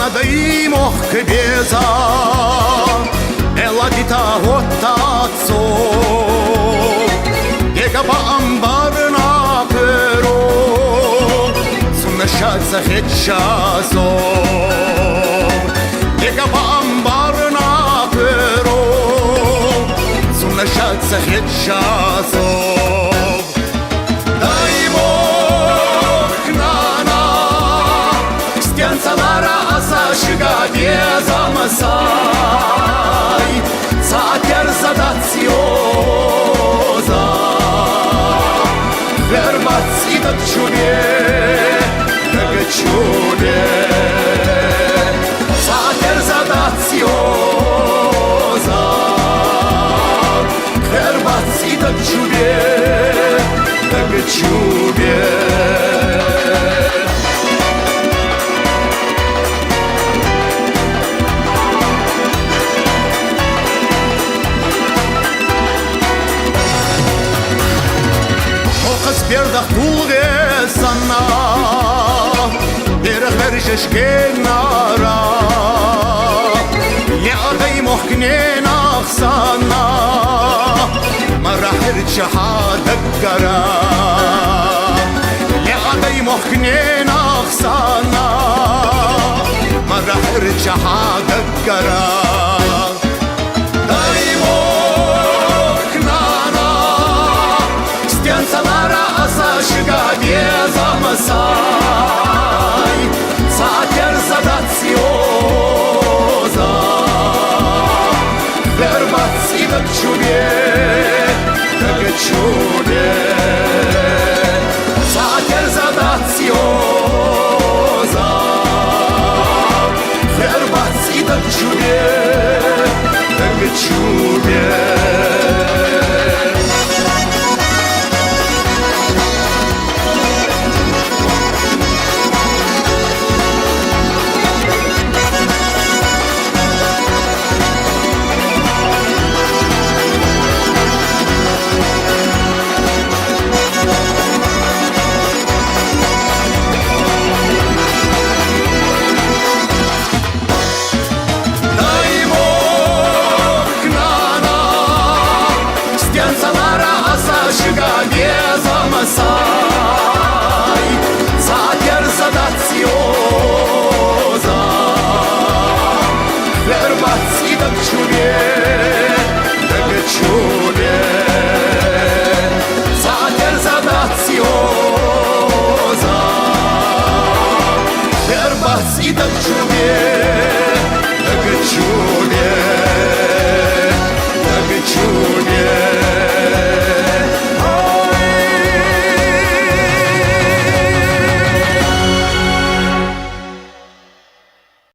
dai moh che beza e la dita hottazzo Ega ba ambar na pero sunna shazza hecchazo Ega ba ambar na pero sunna shazza hecchazo Shiga masai Zater zadazioza Verbați da ciune Dăgă ciune Zater zadazioza Verbați da ciune Dăgă ciune Berdach tulge sana Berach verjesh genara Yadai mohkne nakhsana Marahir shahada gara Yadai mohkne nakhsana Marahir shahada gara Shiga beza masai Zater zadazioza Verbați da ciune Dăgă ciune Zater zadazioza Verbați da ciune Dăgă ciune Shiga beza masai